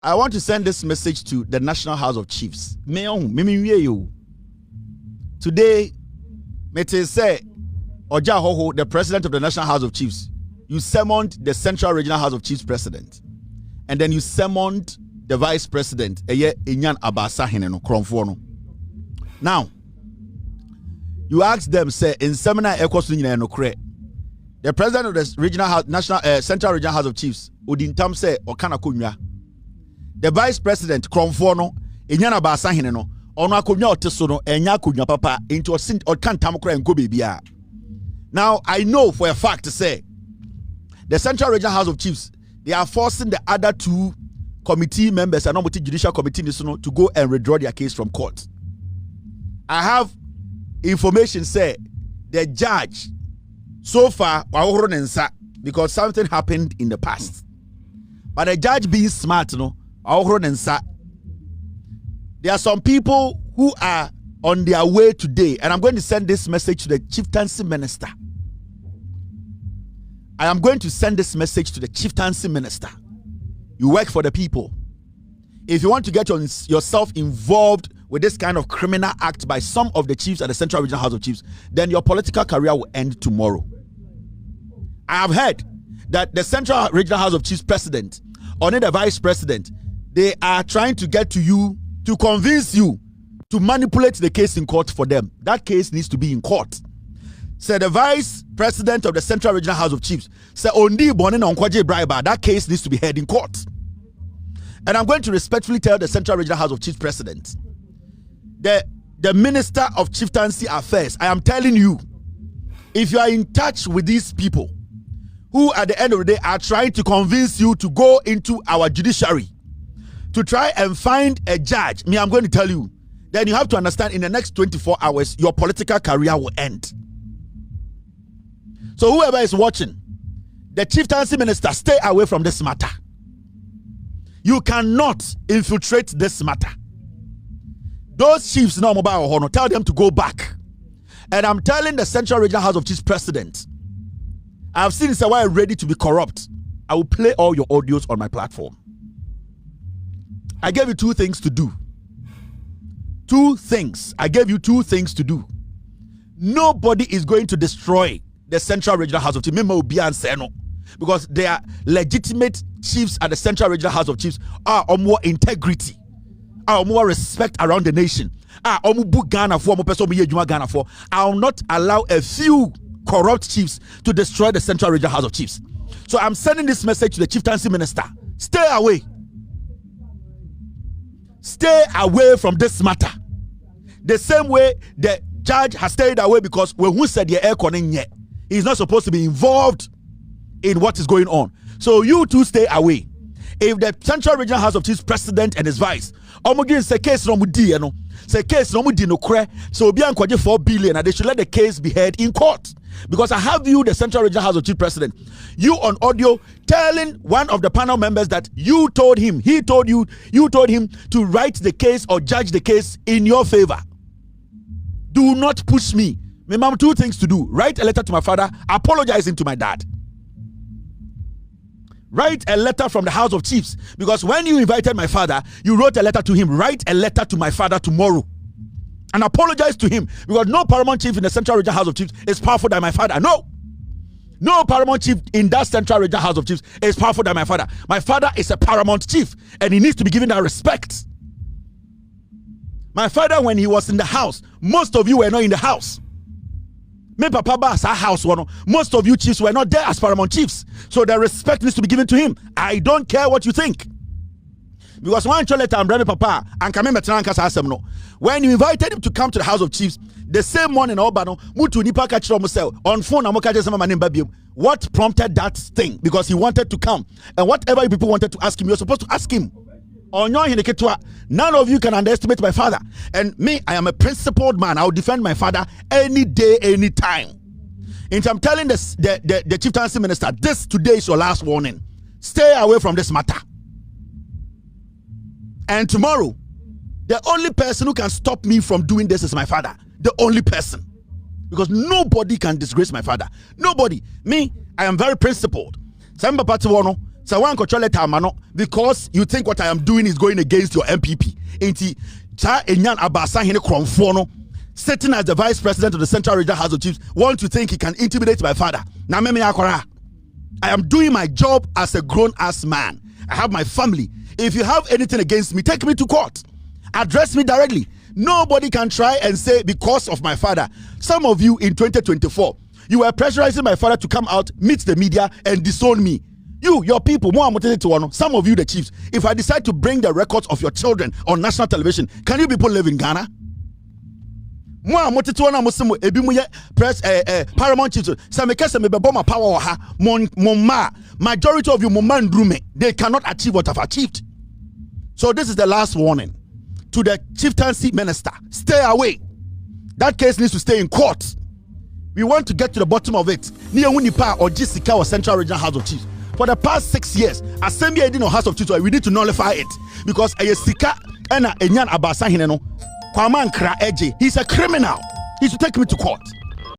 I want to send this message to the National House of Chiefs. Today, Mete say, Oja Hoho, the president of the National House of Chiefs, you summoned the Central Regional House of Chiefs president, and then you summoned the vice president, Inyan Abasa Heneno Kromfono. Now, you ask them, say, in seminar the president of the regional house, Central Regional House of Chiefs, Udintam say, Okana Kunya. The vice president, Kromfono, Inyan Abasa Heneno, Ona Kunya Otesono, Enya Kunya Papa, into a sint or Kantamokra and Kobibia. Now, I know for a fact to say, the Central Regional House of Chiefs, they are forcing the other two committee members and not judicial committee to go and withdraw their case from court. I have information say the judge so far because something happened in the past. But the judge being smart, there are some people who are on their way today, and I'm going to send this message to the chieftaincy minister. I am going to send this message to the chieftaincy minister. You work for the people. If you want to get yourself involved with this kind of criminal act by some of the chiefs at the Central Regional House of Chiefs, then your political career will end tomorrow. I have heard that the Central Regional House of Chiefs president, or the vice president, they are trying to get to you to convince you to manipulate the case in court for them. That case needs to be in court. So the vice president of the Central Regional House of Chiefs said, "Ondi bonin on kwaje bribe." That case needs to be heard in court. And I'm going to respectfully tell the Central Regional House of Chiefs president, the Minister of Chieftaincy Affairs, I am telling you, if you are in touch with these people who at the end of the day are trying to convince you to go into our judiciary to try and find a judge, I'm going to tell you, then you have to understand in the next 24 hours, your political career will end. So whoever is watching, the chieftaincy minister, stay away from this matter. You cannot infiltrate this matter. Those chiefs now mobile honor, tell them to go back. And I'm telling the Central Regional House of Chiefs president, I've seen Sawai ready to be corrupt. I will play all your audios on my platform. I gave you two things to do. Two things. I gave you two things to do. Nobody is going to destroy the Central Regional House of Chiefs, because they are legitimate chiefs at the Central Regional House of Chiefs are more integrity, are more respect around the nation. I will not allow a few corrupt chiefs to destroy the Central Regional House of Chiefs. So I'm sending this message to the chieftaincy minister. Stay away. Stay away from this matter. The same way the judge has stayed away, because when who said the air conning yet, he's not supposed to be involved in what is going on. So you two stay away. If the Central Regional House of Chiefs president and his vice, say case no mudi no, say case no mudi no kre, so be ankoje 4 billion, and they should let the case be heard in court. Because I have you, the Central Regional House of Chiefs president, you on audio telling one of the panel members that you told him, you told him to write the case or judge the case in your favor. Do not push me. My mom, two things to do. Write a letter to my father apologizing to my dad. Write a letter from the House of Chiefs, because when you invited my father, you wrote a letter to him. Write a letter to my father tomorrow and apologize to him, because no paramount chief in the Central Regional House of Chiefs is powerful than my father. No paramount chief in that Central Regional House of Chiefs is powerful than my father. My father is a paramount chief, and he needs to be given that respect. My father, when he was in the house, most of you were not in the house. Me papa ba's house one. Most of you chiefs were not there as paramount chiefs. So the respect needs to be given to him. I don't care what you think. Because when papa and when you invited him to come to the House of Chiefs, the same morning on phone, what prompted that thing? Because he wanted to come. And whatever people wanted to ask him, you're supposed to ask him. None of you can underestimate my father. And me, I am a principled man. I will defend my father any day, any time. And I'm telling the chieftaincy minister, this today is your last warning. Stay away from this matter. And tomorrow, the only person who can stop me from doing this is my father. The only person. Because nobody can disgrace my father. Nobody. Me, I am very principled. So one control letter mano because you think what I am doing is going against your MPP. Enti cha enyan abasa hene kromfo no sitting as the vice president of the Central Regional House of Chiefs want to think he can intimidate my father. Na me akora. I am doing my job as a grown-ass man. I have my family. If you have anything against me, take me to court. Address me directly. Nobody can try and say because of my father. Some of you in 2024, you were pressurizing my father to come out, meet the media, and disown me. Your people, some of you, the chiefs, if I decide to bring the records of your children on national television, can you people live in Ghana? Press Paramount chiefs. Majority of you, they cannot achieve what I've achieved. So this is the last warning to the chieftaincy minister. Stay away. That case needs to stay in court. We want to get to the bottom of it. Or Jessica or Central Regional House of Chiefs. For the past 6 years, Assembly didn't know House of Chiefs, we need to nullify it because Sika and Enyan Abasa Hineno, Kwaman Kra Eji, he's a criminal. He should take me to court.